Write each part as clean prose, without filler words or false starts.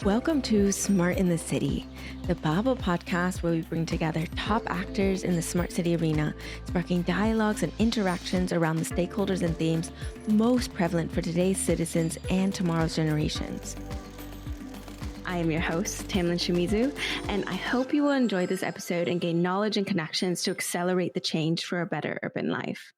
Welcome to Smart in the City, the Bible podcast where we bring together top actors in the smart city arena, sparking dialogues and interactions around the stakeholders and themes most prevalent for today's citizens and tomorrow's generations. I am your host, Tamlin Shimizu, and I hope you will enjoy this episode and gain knowledge and connections to accelerate the change for a better urban life.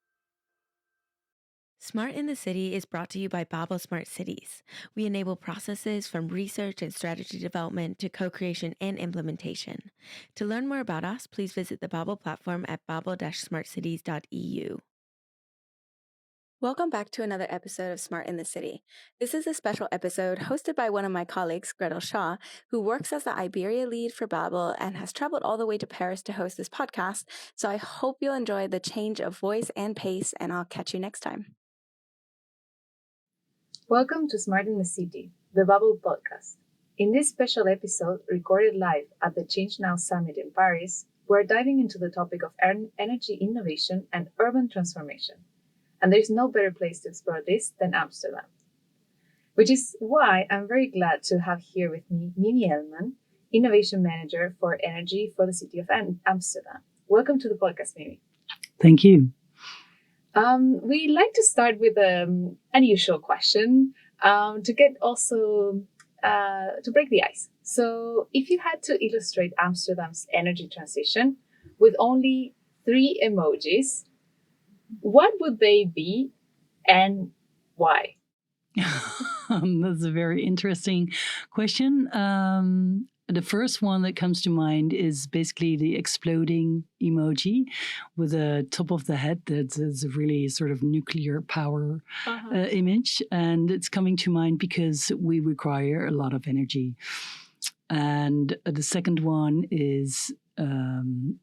Smart in the City is brought to you by Bible Smart Cities. We enable processes from research and strategy development to co-creation and implementation. To learn more about us, please visit the Bible platform at bible-smartcities.eu. Welcome back to another episode of Smart in the City. This is a special episode hosted by one of my colleagues, Gretel Shaw, who works as the Iberia lead for Bible and has traveled all the way to Paris to host this podcast. So I hope you'll enjoy the change of voice and pace, and I'll catch you next time. Welcome to Smart in the City, the Bubble podcast. In this special episode, recorded live at the Change Now Summit in Paris, we're diving into the topic of energy innovation and urban transformation. And there's no better place to explore this than Amsterdam. Which is why I'm very glad to have here with me Mimi Elman, Innovation Manager for Energy for the City of Amsterdam. Welcome to the podcast, Mimi. Thank you. We like to start with an unusual question to get also to break the ice. So if you had to illustrate Amsterdam's energy transition with only 3 emojis, what would they be and why? That's a very interesting question. The first one that comes to mind is basically the exploding emoji with the top of the head that's a really sort of nuclear power image. And it's coming to mind because we require a lot of energy. And the second one is the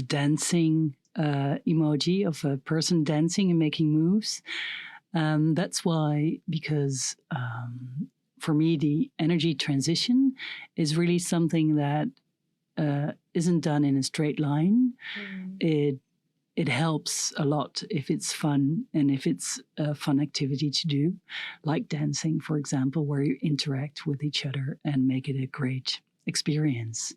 dancing emoji of a person dancing and making moves. That's why, because for me, the energy transition is really something that isn't done in a straight line. It helps a lot if it's fun and if it's a fun activity to do, like dancing, for example, where you interact with each other and make it a great experience.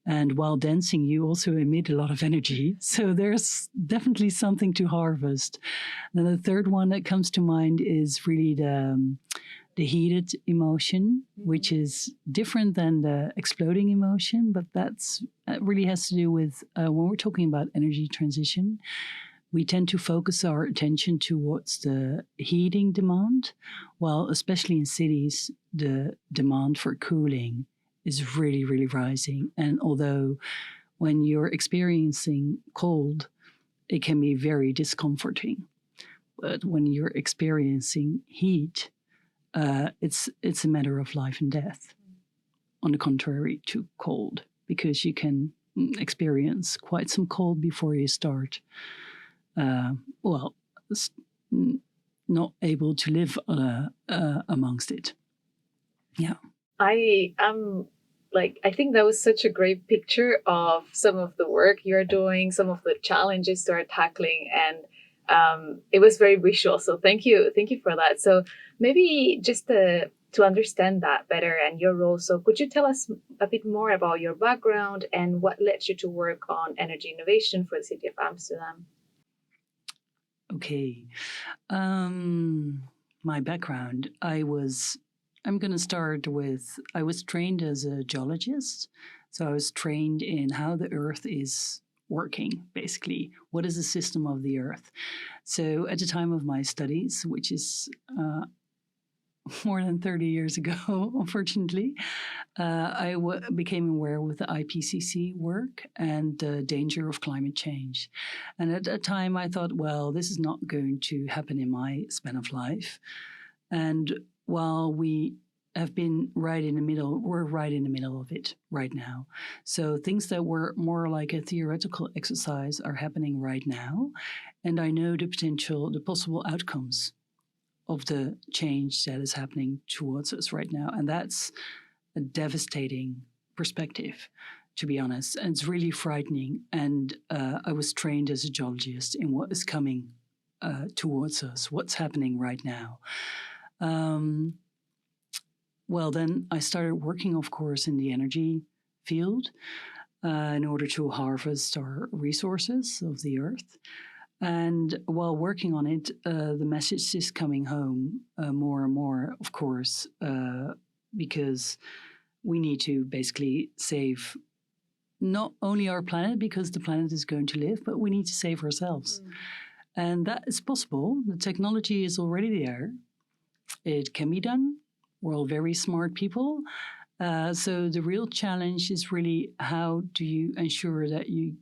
And while dancing, you also emit a lot of energy. So there's definitely something to harvest. And the third one that comes to mind is really the heated emotion, which is different than the exploding emotion. But that really has to do with when we're talking about energy transition, we tend to focus our attention towards the heating demand, while especially in cities, the demand for cooling is really, really rising. And although when you're experiencing cold, it can be very discomforting. But when you're experiencing heat, it's a matter of life and death. On the contrary to cold, because you can experience quite some cold before you start, not able to live amongst it. Yeah. I think that was such a great picture of some of the work you're doing, some of the challenges you're tackling, and it was very visual. So thank you for that. So maybe just to understand that better and your role. So could you tell us a bit more about your background and what led you to work on energy innovation for the city of Amsterdam? Okay. My background, I'm going to start with, I was trained as a geologist. So I was trained in how the earth is working, basically. What is the system of the earth? So at the time of my studies, which is more than 30 years ago, unfortunately, I became aware with the IPCC work and the danger of climate change. And at that time, I thought, well, this is not going to happen in my span of life. And while we have been right in the middle, we're right in the middle of it right now. So things that were more like a theoretical exercise are happening right now. And I know the possible outcomes of the change that is happening towards us right now. And that's a devastating perspective, to be honest. And it's really frightening. And I was trained as a geologist in what is coming towards us, what's happening right now. well, then I started working, of course, in the energy field in order to harvest our resources of the earth. And while working on it, the message is coming home more and more, of course, because we need to basically save not only our planet, because the planet is going to live, but we need to save ourselves. And that is possible. The technology is already there. It can be done. We're all very smart people. So the real challenge is really, how do you ensure that you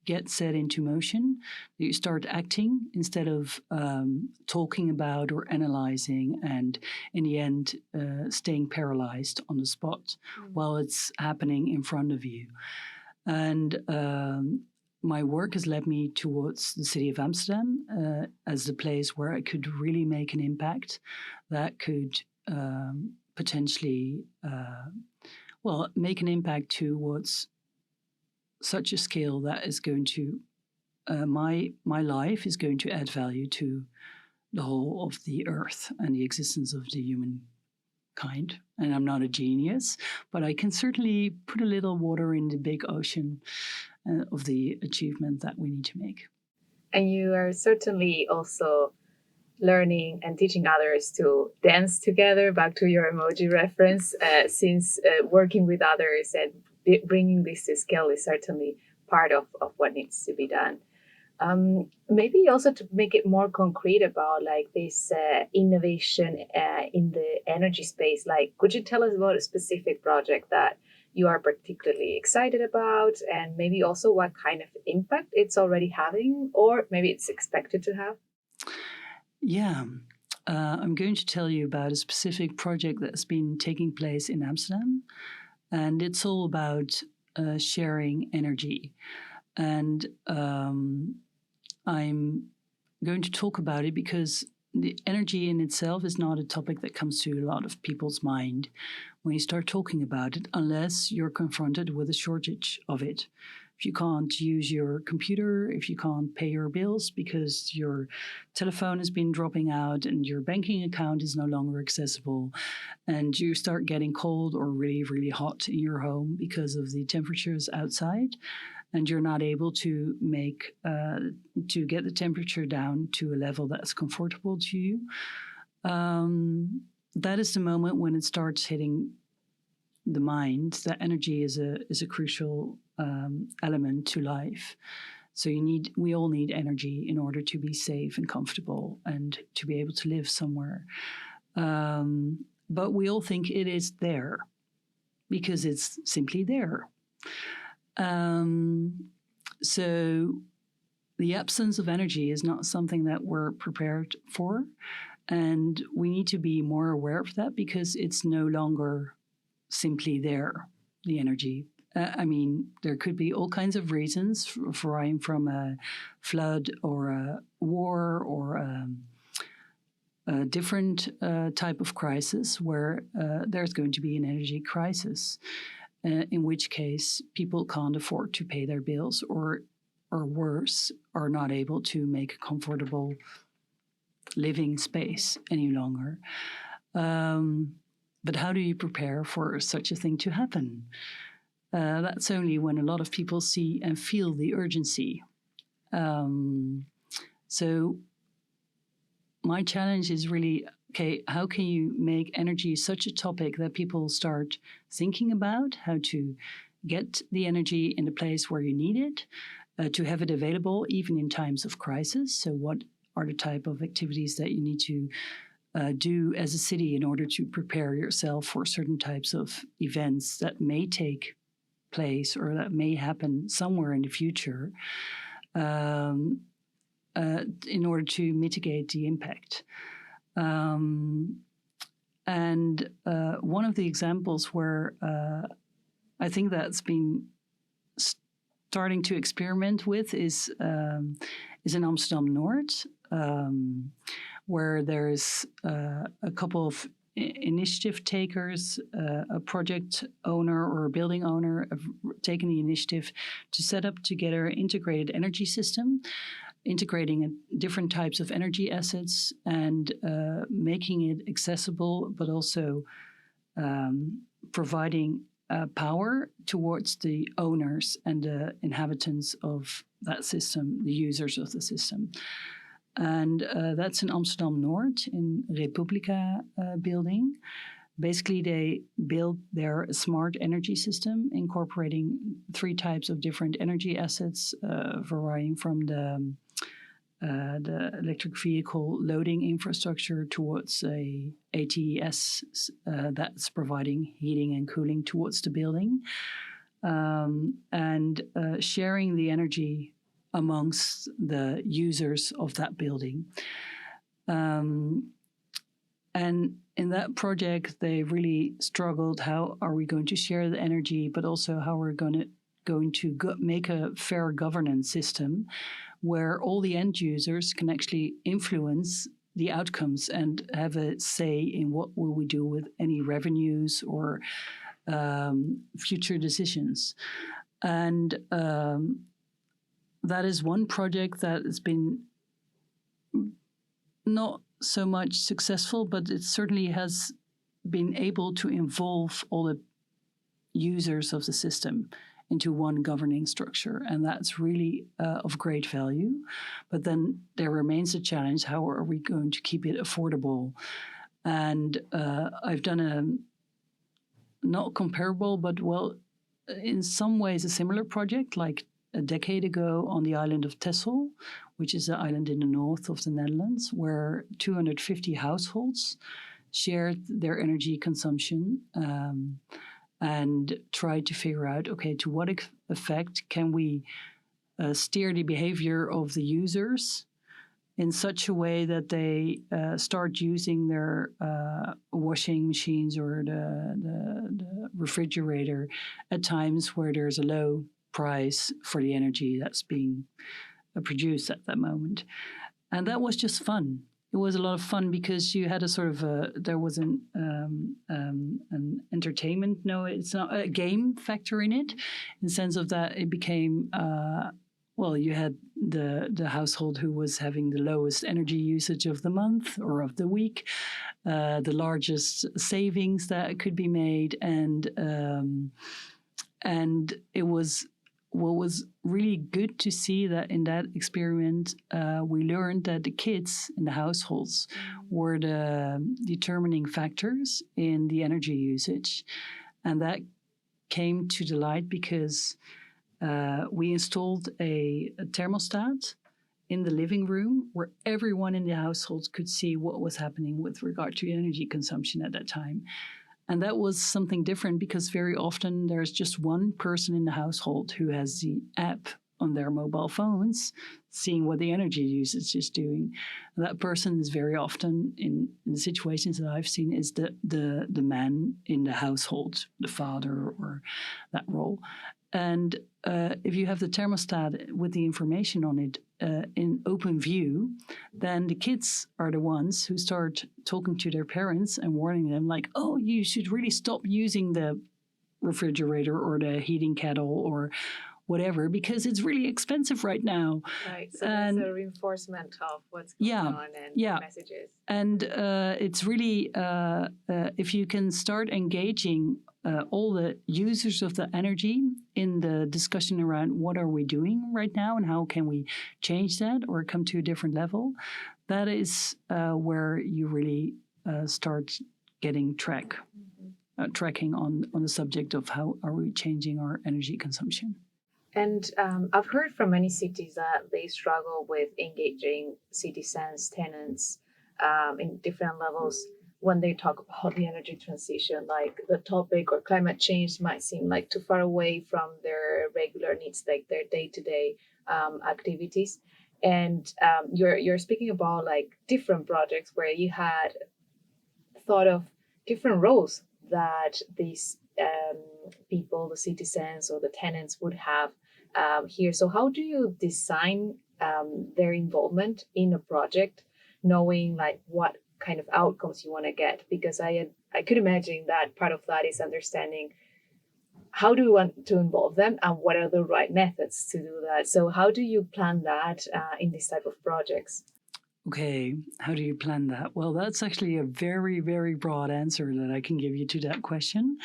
get set into motion, that you start acting instead of talking about or analyzing, and in the end staying paralyzed on the spot while it's happening in front of you. And my work has led me towards the city of Amsterdam as the place where I could really make an impact that could potentially, make an impact towards such a scale that is going to, my life is going to add value to the whole of the earth and the existence of the human kind. And I'm not a genius, but I can certainly put a little water in the big ocean of the achievement that we need to make. And you are certainly also learning and teaching others to dance together, back to your emoji reference, since working with others and bringing this to scale is certainly part of what needs to be done. Maybe also to make it more concrete about like this innovation in the energy space, like could you tell us about a specific project that you are particularly excited about, and maybe also what kind of impact it's already having, or maybe it's expected to have? Yeah, I'm going to tell you about a specific project that's been taking place in Amsterdam, and it's all about sharing energy. And I'm going to talk about it because the energy in itself is not a topic that comes to a lot of people's mind when you start talking about it, unless you're confronted with a shortage of it. If you can't use your computer, if you can't pay your bills because your telephone has been dropping out and your banking account is no longer accessible, and you start getting cold or really, really hot in your home because of the temperatures outside, and you're not able to get the temperature down to a level that's comfortable to you, that is the moment when it starts hitting the mind that energy is a crucial element to life. So we all need energy in order to be safe and comfortable and to be able to live somewhere. But we all think it is there because it's simply there. So the absence of energy is not something that we're prepared for, and we need to be more aware of that because it's no longer simply there, the energy. There could be all kinds of reasons from a flood or a war or a different type of crisis where there's going to be an energy crisis, in which case people can't afford to pay their bills or worse, are not able to make a comfortable living space any longer. But how do you prepare for such a thing to happen? That's only when a lot of people see and feel the urgency. So my challenge is really, okay, how can you make energy such a topic that people start thinking about how to get the energy in the place where you need it, to have it available even in times of crisis? So what are the type of activities that you need to do as a city in order to prepare yourself for certain types of events that may take place or that may happen somewhere in the future, in order to mitigate the impact. And one of the examples where I think that's been starting to experiment with is in Amsterdam Noord, where there's a couple of initiative takers, a project owner or a building owner have taken the initiative to set up together an integrated energy system, integrating different types of energy assets and making it accessible, but also providing power towards the owners and the inhabitants of that system, the users of the system. And that's in Amsterdam Noord, in Republica building. Basically, they built their smart energy system, incorporating 3 types of different energy assets, varying from the electric vehicle loading infrastructure towards a ATS that's providing heating and cooling towards the building, and sharing the energy amongst the users of that building. And in that project, they really struggled. How are we going to share the energy, but also how we're going to make a fair governance system where all the end users can actually influence the outcomes and have a say in what will we do with any revenues or future decisions. And that is one project that has been not so much successful, but it certainly has been able to involve all the users of the system into one governing structure. And that's really of great value. But then there remains a challenge. How are we going to keep it affordable? And I've done a not comparable, but in some ways a similar project, like a decade ago on the island of Texel, which is an island in the north of the Netherlands, where 250 households shared their energy consumption and tried to figure out, okay, to what effect can we steer the behavior of the users in such a way that they start using their washing machines or the refrigerator at times where there's a low price for the energy that's being produced at that moment. And that was just fun. It was a lot of fun because you had a sort of there was an entertainment. No, it's not a game factor in it, in the sense of that it became you had the household who was having the lowest energy usage of the month or of the week, the largest savings that could be made, and it was. What was really good to see that in that experiment, we learned that the kids in the households were the determining factors in the energy usage. And that came to the light because we installed a thermostat in the living room where everyone in the household could see what was happening with regard to energy consumption at that time. And that was something different because very often there's just one person in the household who has the app on their mobile phones, seeing what the energy usage is doing. And that person is very often, in the situations that I've seen, is the man in the household, the father or that role. And if you have the thermostat with the information on it in open view, then the kids are the ones who start talking to their parents and warning them like, oh, you should really stop using the refrigerator or the heating kettle or whatever, because it's really expensive right now. Right. So there's a reinforcement of what's going on and messages. And it's really, if you can start engaging all the users of the energy in the discussion around what are we doing right now and how can we change that or come to a different level, that is where you really start getting tracking on the subject of how are we changing our energy consumption. And I've heard from many cities that they struggle with engaging citizens, tenants in different levels when they talk about the energy transition. Like the topic or climate change might seem like too far away from their regular needs, like their day-to-day activities. And you're speaking about like different projects where you had thought of different roles that these people, the citizens or the tenants would have here. So how do you design their involvement in a project, knowing like what kind of outcomes you want to get? Because I could imagine that part of that is understanding how do you want to involve them and what are the right methods to do that. So how do you plan that in this type of projects? Okay, how do you plan that? Well, that's actually a very, very broad answer that I can give you to that question.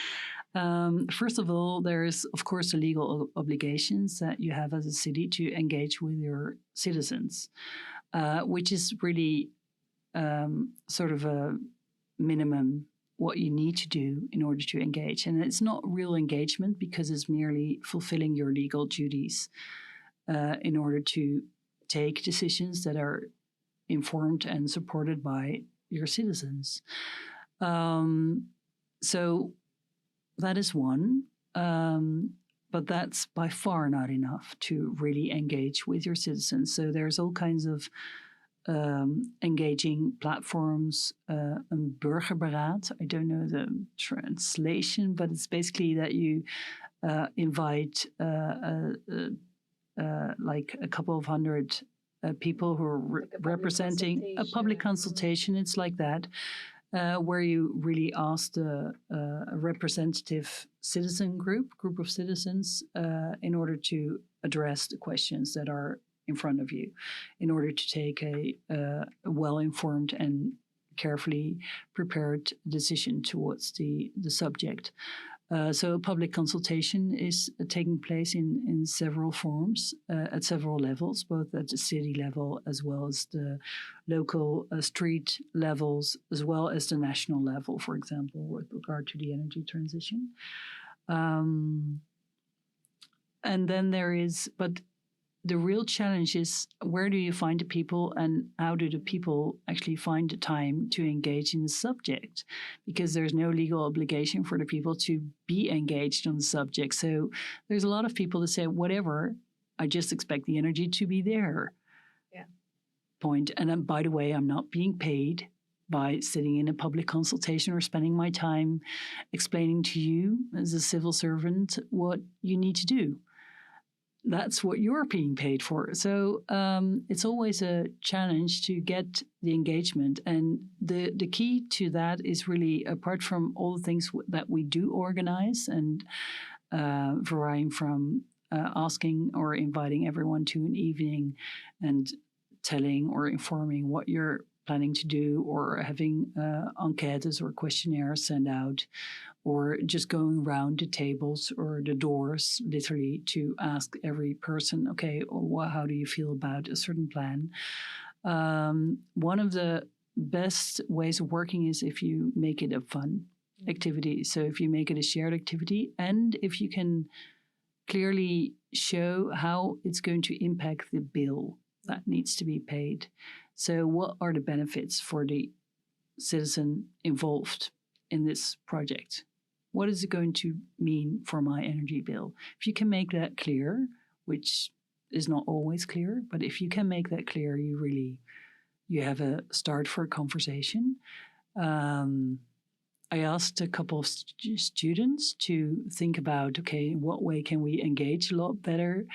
First of all, there's, of course, the legal obligations that you have as a city to engage with your citizens, which is really sort of a minimum what you need to do in order to engage. And it's not real engagement because it's merely fulfilling your legal duties in order to take decisions that are informed and supported by your citizens. So that is one, but that's by far not enough to really engage with your citizens. So there's all kinds of engaging platforms, een burgerberaad. I don't know the translation, but it's basically that you invite like a couple of hundred people who are representing a public consultation. It's like that, where you really ask a representative citizen group of citizens in order to address the questions that are in front of you, in order to take a well-informed and carefully prepared decision towards the subject. So public consultation is taking place in several forms, at several levels, both at the city level as well as the local street levels, as well as the national level, for example, with regard to the energy transition. And then there is, but the real challenge is, where do you find the people and how do the people actually find the time to engage in the subject? Because there's no legal obligation for the people to be engaged on the subject. So there's a lot of people that say, whatever, I just expect the energy to be there. Yeah. Point. And then, by the way, I'm not being paid by sitting in a public consultation or spending my time explaining to you as a civil servant what you need to do. That's what you're being paid for. So it's always a challenge to get the engagement. And the key to that is really, apart from all the things that we do organize, and varying from asking or inviting everyone to an evening and telling or informing what you're planning to do, or having enquêtes or questionnaires sent out, or just going around the tables or the doors, literally, to ask every person, okay, how do you feel about a certain plan? One of the best ways of working is if you make it a fun activity. So if you make it a shared activity, and if you can clearly show how it's going to impact the bill that needs to be paid. So what are the benefits for the citizen involved in this project? What is it going to mean for my energy bill? If you can make that clear, which is not always clear, but if you can make that clear, you have a start for a conversation. I asked a couple of students to think about, okay, in what way can we engage a lot better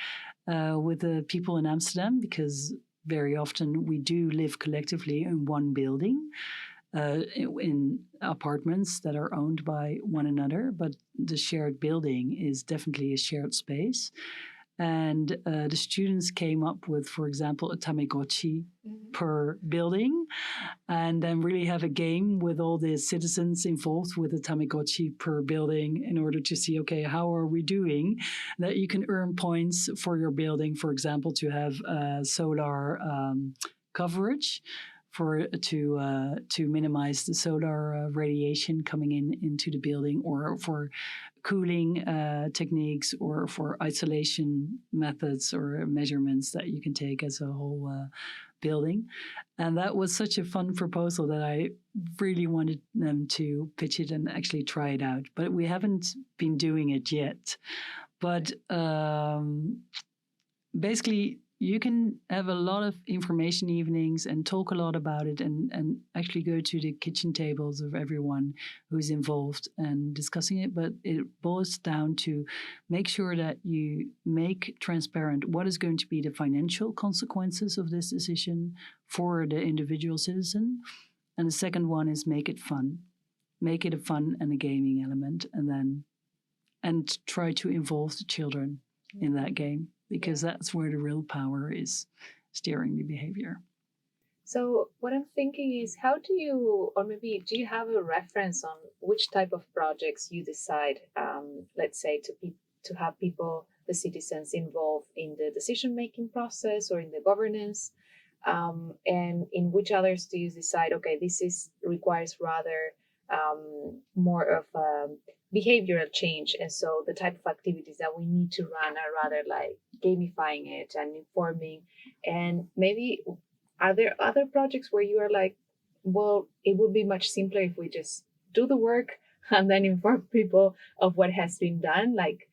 with the people in Amsterdam? Because very often we do live collectively in one building, in apartments that are owned by one another, but the shared building is definitely a shared space. And the students came up with, for example, a Tamagotchi per building, and then really have a game with all the citizens involved with a Tamagotchi per building in order to see, okay, how are we doing? That you can earn points for your building, for example, to have solar coverage, to minimize the solar radiation coming into the building, or for cooling techniques, or for isolation methods or measurements that you can take as a whole building. And that was such a fun proposal that I really wanted them to pitch it and actually try it out. But we haven't been doing it yet. But basically, you can have a lot of information evenings and talk a lot about it, and actually go to the kitchen tables of everyone who's involved and discussing it. But it boils down to make sure that you make transparent what is going to be the financial consequences of this decision for the individual citizen. And the second one is make it fun. Make it a fun and a gaming element, and try to involve the children in that game, because that's where the real power is steering the behavior. So what I'm thinking is, how do you, or maybe do you have a reference on which type of projects you decide, let's say, to have people, the citizens, involved in the decision-making process or in the governance, and in which others do you decide, okay, this is requires rather more of behavioral change, and so the type of activities that we need to run are rather like gamifying it and informing, and maybe are there other projects where you are like, well, it would be much simpler if we just do the work and then inform people of what has been done? Like,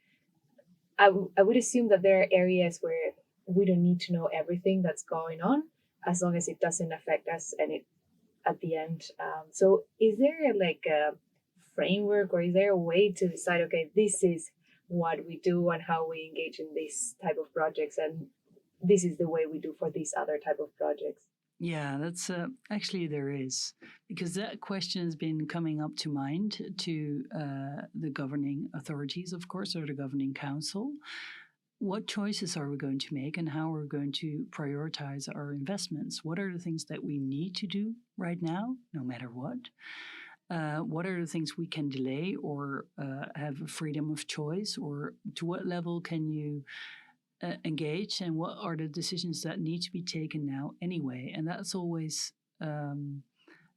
I would assume that there are areas where we don't need to know everything that's going on as long as it doesn't affect us and it at the end. So, is there like a framework or is there a way to decide, okay, this is what we do and how we engage in this type of projects, and this is the way we do for these other type of projects? Yeah, that's actually there is, because that question has been coming up to mind to the governing authorities, of course, or the governing council. What choices are we going to make and how are we going to prioritize our investments? What are the things that we need to do right now, no matter what? What are the things we can delay or have a freedom of choice? Or to what level can you engage, and what are the decisions that need to be taken now anyway? And that's always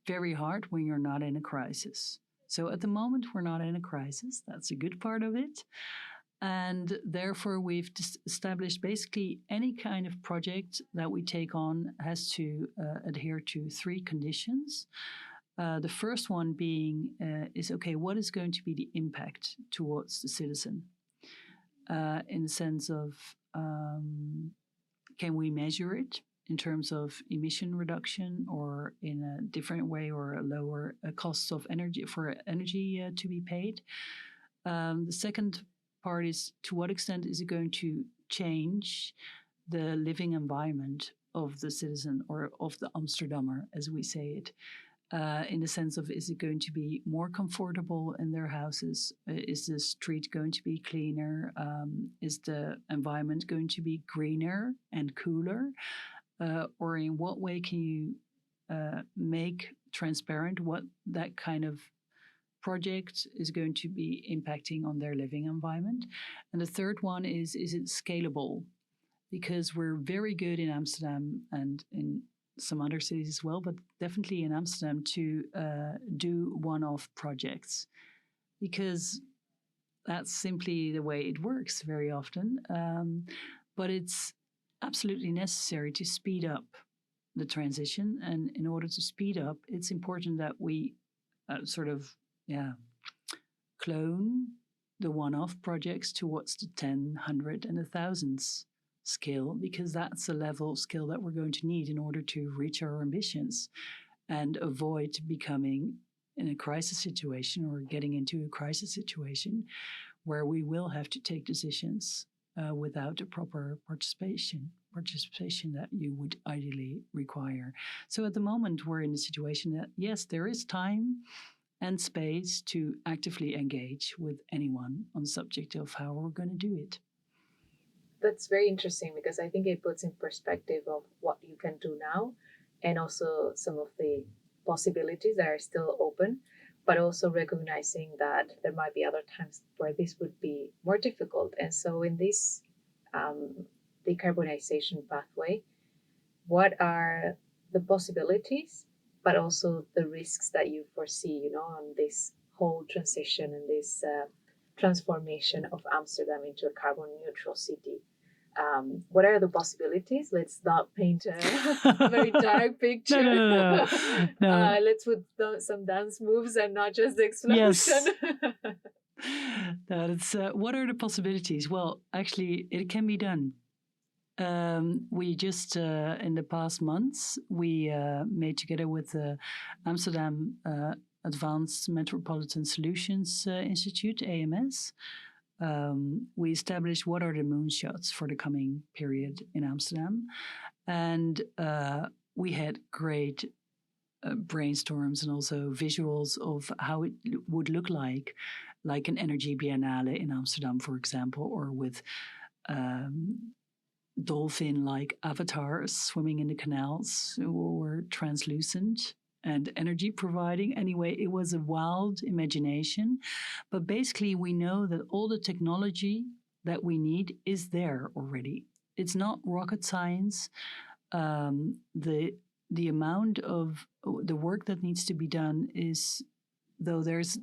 very hard when you're not in a crisis. So at the moment, we're not in a crisis. That's a good part of it. And therefore, we've established basically any kind of project that we take on has to adhere to three conditions. The first one being is, okay, what is going to be the impact towards the citizen? In the sense of, can we measure it in terms of emission reduction or in a different way, or a lower cost of energy for energy to be paid? The second part is, to what extent is it going to change the living environment of the citizen or of the Amsterdammer, as we say it? In the sense of, is it going to be more comfortable in their houses? Is the street going to be cleaner? Is the environment going to be greener and cooler? Or in what way can you make transparent what that kind of project is going to be impacting on their living environment? And the third one is it scalable? Because we're very good in Amsterdam and in some other cities as well, but definitely in Amsterdam, to do one-off projects, because that's simply the way it works very often. But it's absolutely necessary to speed up the transition. And in order to speed up, it's important that we clone the one-off projects towards the 10, 100 and 1,000s scale, because that's the level of skill that we're going to need in order to reach our ambitions and avoid becoming in a crisis situation or getting into a crisis situation where we will have to take decisions without a proper participation that you would ideally require. So at the moment, we're in a situation that, yes, there is time and space to actively engage with anyone on the subject of how we're going to do it. That's very interesting, because I think it puts in perspective of what you can do now, and also some of the possibilities that are still open, but also recognizing that there might be other times where this would be more difficult. And so in this decarbonization pathway, what are the possibilities, but also the risks that you foresee, on this whole transition and this transformation of Amsterdam into a carbon neutral city? What are the possibilities? Let's not paint a very dark picture. No. Let's put some dance moves and not just the explosion. Yes. No, it's, what are the possibilities? Well, actually, it can be done. We just, in the past months, we made together with the Amsterdam Advanced Metropolitan Solutions Institute, AMS, we established what are the moonshots for the coming period in Amsterdam. And we had great brainstorms and also visuals of how it would look like an energy biennale in Amsterdam, for example, or with dolphin-like avatars swimming in the canals who were translucent and energy providing. Anyway, it was a wild imagination. But basically, we know that all the technology that we need is there already. It's not rocket science. The amount of the work that needs to be done is, though there's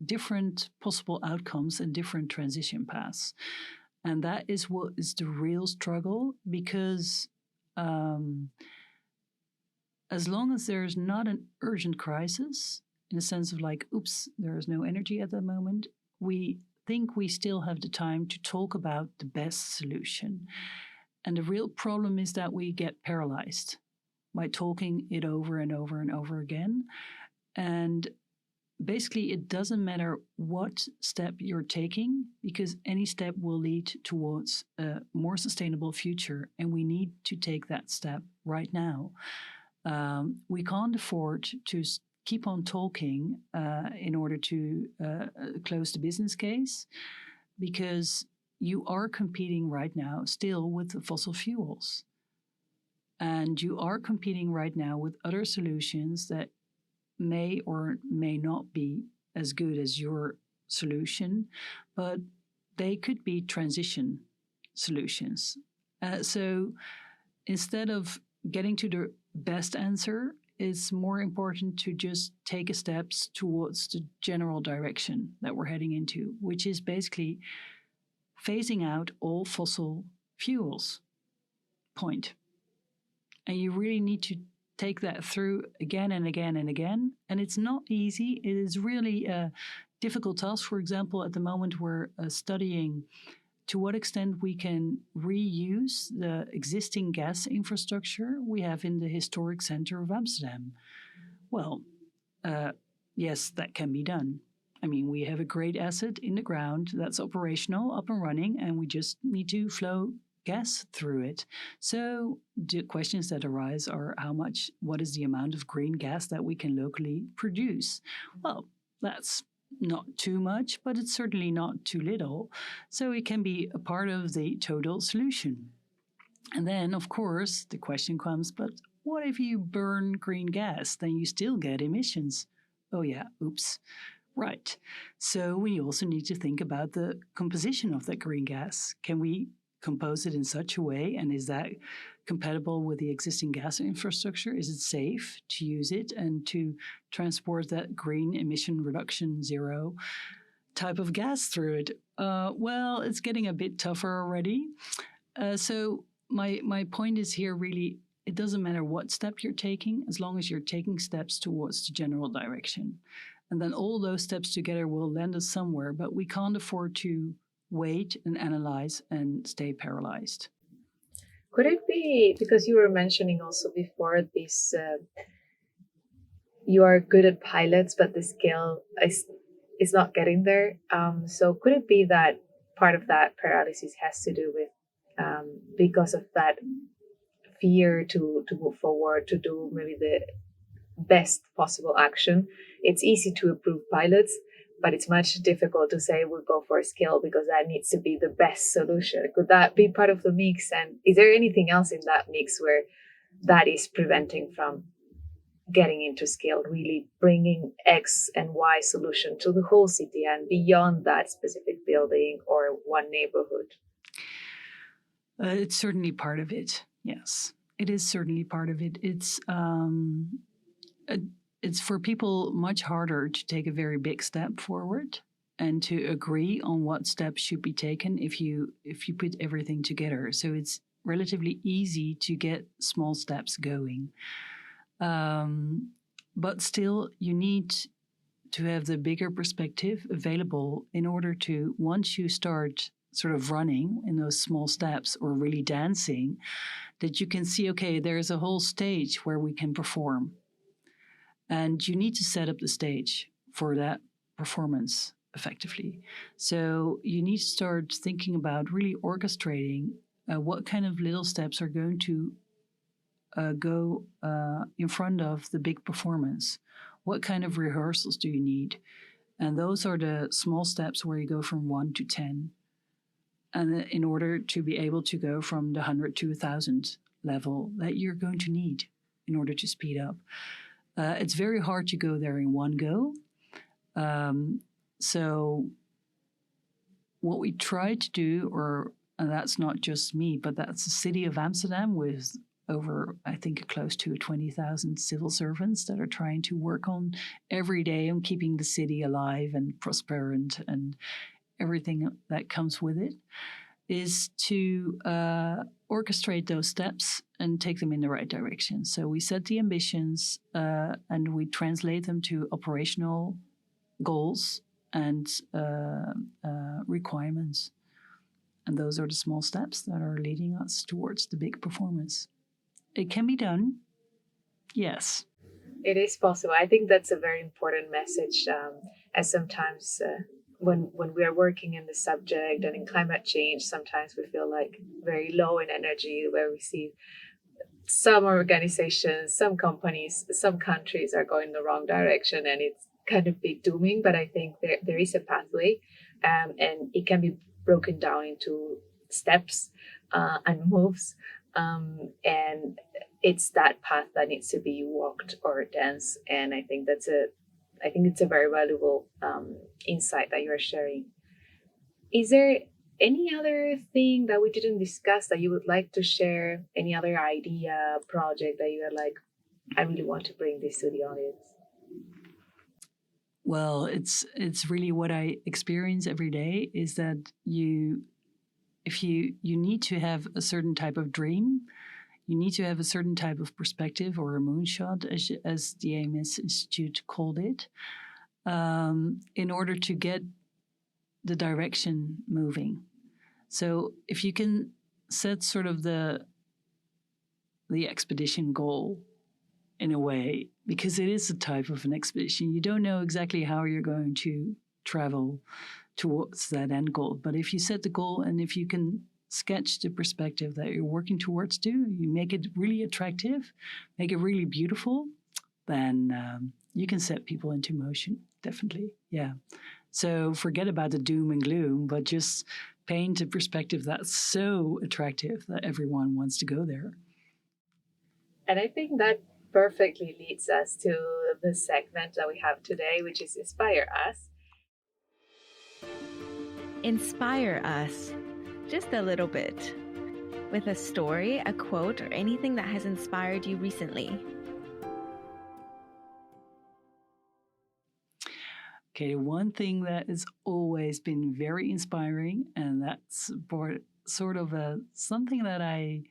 different possible outcomes and different transition paths. And that is what is the real struggle, because as long as there's not an urgent crisis, in the sense of like, oops, there is no energy at the moment, we think we still have the time to talk about the best solution. And the real problem is that we get paralyzed by talking it over and over and over again. And basically, it doesn't matter what step you're taking, because any step will lead towards a more sustainable future. And we need to take that step right now. We can't afford to keep on talking in order to close the business case, because you are competing right now still with the fossil fuels. And you are competing right now with other solutions that may or may not be as good as your solution, but they could be transition solutions. So instead of getting to the best answer, it's more important to just take steps towards the general direction that we're heading into, which is basically phasing out all fossil fuels. Point. And you really need to take that through again and again and again. And it's not easy. It is really a difficult task. For example, at the moment we're studying to what extent we can reuse the existing gas infrastructure we have in the historic center of Amsterdam. Well, yes, that can be done. I mean, we have a great asset in the ground that's operational, up and running, and we just need to flow gas through it. So the questions that arise are what is the amount of green gas that we can locally produce? Well, that's not too much, but it's certainly not too little. So it can be a part of the total solution. And then, of course, the question comes, but what if you burn green gas? Then you still get emissions. Oh yeah, oops. Right. So we also need to think about the composition of that green gas. Can we compose it in such a way, and is that compatible with the existing gas infrastructure? Is it safe to use it and to transport that green emission reduction zero type of gas through it? Well, it's getting a bit tougher already. So my point is here really, it doesn't matter what step you're taking, as long as you're taking steps towards the general direction. And then all those steps together will land us somewhere, but we can't afford to wait and analyze and stay paralyzed. Could it be, because you were mentioning also before this, you are good at pilots, but the scale is not getting there. So could it be that part of that paralysis has to do with, because of that fear to move forward, to do maybe the best possible action? It's easy to approve pilots, but it's much difficult to say we'll go for a scale because that needs to be the best solution. Could that be part of the mix? And is there anything else in that mix where that is preventing from getting into scale, really bringing X and Y solution to the whole city and beyond that specific building or one neighborhood? It's certainly part of it. Yes, it is certainly part of it. It's for people much harder to take a very big step forward and to agree on what steps should be taken if you put everything together. So it's relatively easy to get small steps going. But still, you need to have the bigger perspective available in order to, once you start sort of running in those small steps or really dancing, that you can see, okay, there's a whole stage where we can perform. And you need to set up the stage for that performance effectively. So you need to start thinking about really orchestrating what kind of little steps are going to go in front of the big performance. What kind of rehearsals do you need? And those are the small steps where you go from 1 to 10. And in order to be able to go from the 100 to 1,000 level that you're going to need in order to speed up. It's very hard to go there in one go. So what we try to do, and that's not just me, but that's the city of Amsterdam with over, I think, close to 20,000 civil servants that are trying to work on every day on keeping the city alive and prosperous and everything that comes with it, is to orchestrate those steps and take them in the right direction. So we set the ambitions and we translate them to operational goals and requirements. And those are the small steps that are leading us towards the big performance. It can be done. Yes. It is possible. I think that's a very important message, as sometimes when we are working in the subject and in climate change, sometimes we feel like very low in energy, where we see some organizations, some companies, some countries are going the wrong direction, and it's kind of big dooming. But I think there is a pathway, and it can be broken down into steps and moves, and it's that path that needs to be walked or danced. And I think it's a very valuable insight that you're sharing. Is there any other thing that we didn't discuss that you would like to share? Any other idea, project that you are like, I really want to bring this to the audience? Well, it's really what I experience every day is that if you need to have a certain type of dream, you need to have a certain type of perspective or a moonshot, as the AMS Institute called it, in order to get the direction moving. So if you can set sort of the expedition goal in a way, because it is a type of an expedition, you don't know exactly how you're going to travel towards that end goal. But if you set the goal and if you can sketch the perspective that you're working towards you make it really attractive, make it really beautiful, then you can set people into motion, definitely. Yeah. So forget about the doom and gloom, but just paint a perspective that's so attractive that everyone wants to go there. And I think that perfectly leads us to the segment that we have today, which is Inspire Us. Inspire us, just a little bit, with a story, a quote, or anything that has inspired you recently. Okay, one thing that has always been very inspiring, and that's sort of something that I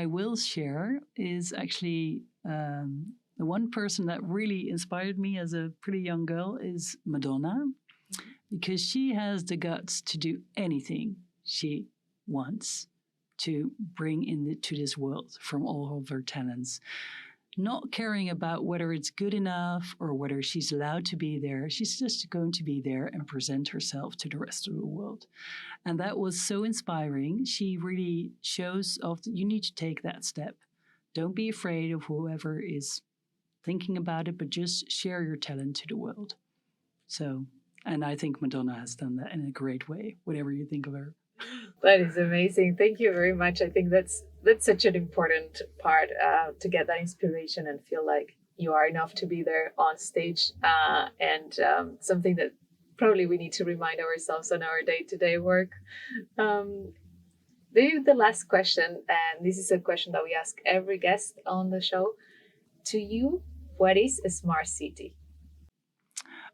will share, is actually the one person that really inspired me as a pretty young girl is Madonna, because she has the guts to do anything she wants to bring into this world from all of her talents. Not caring about whether it's good enough or whether she's allowed to be there. She's just going to be there and present herself to the rest of the world. And that was so inspiring. She really shows off that you need to take that step. Don't be afraid of whoever is thinking about it, but just share your talent to the world. So, and I think Madonna has done that in a great way, whatever you think of her. That is amazing. Thank you very much. I think that's such an important part, to get that inspiration and feel like you are enough to be there on stage, and something that probably we need to remind ourselves on our day-to-day work. The last question, and this is a question that we ask every guest on the show. To you, what is a smart city?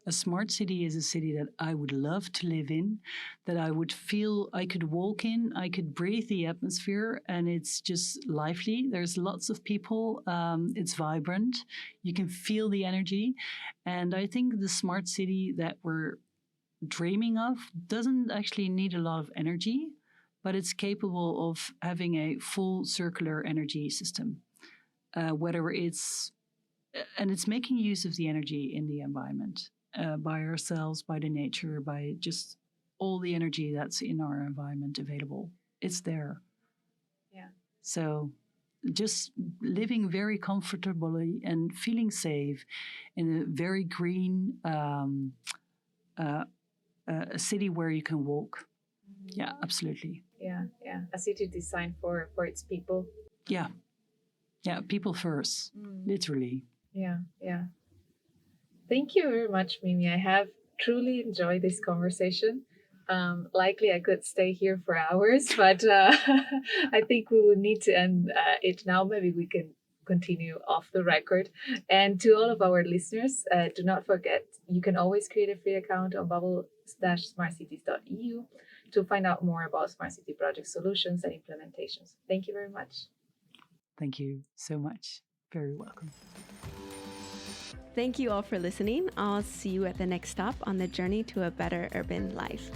A smart city is a city that I would love to live in, that I would feel I could walk in, I could breathe the atmosphere, and it's just lively. There's lots of people. It's vibrant. You can feel the energy. And I think the smart city that we're dreaming of doesn't actually need a lot of energy, but it's capable of having a full circular energy system, whether it's making use of the energy in the environment. By ourselves, by the nature, by just all the energy that's in our environment available. It's there. Yeah. So just living very comfortably and feeling safe in a very green a city where you can walk Yeah, absolutely. Yeah, yeah. A city designed for its people. Yeah. Yeah, people first, literally. Yeah, yeah. Thank you very much, Mimi. I have truly enjoyed this conversation. Likely I could stay here for hours, but I think we will need to end it now. Maybe we can continue off the record. And to all of our listeners, do not forget, you can always create a free account on bubble-smartcities.eu to find out more about smart city project solutions and implementations. Thank you very much. Thank you so much. Very welcome. Thank you all for listening. I'll see you at the next stop on the journey to a better urban life.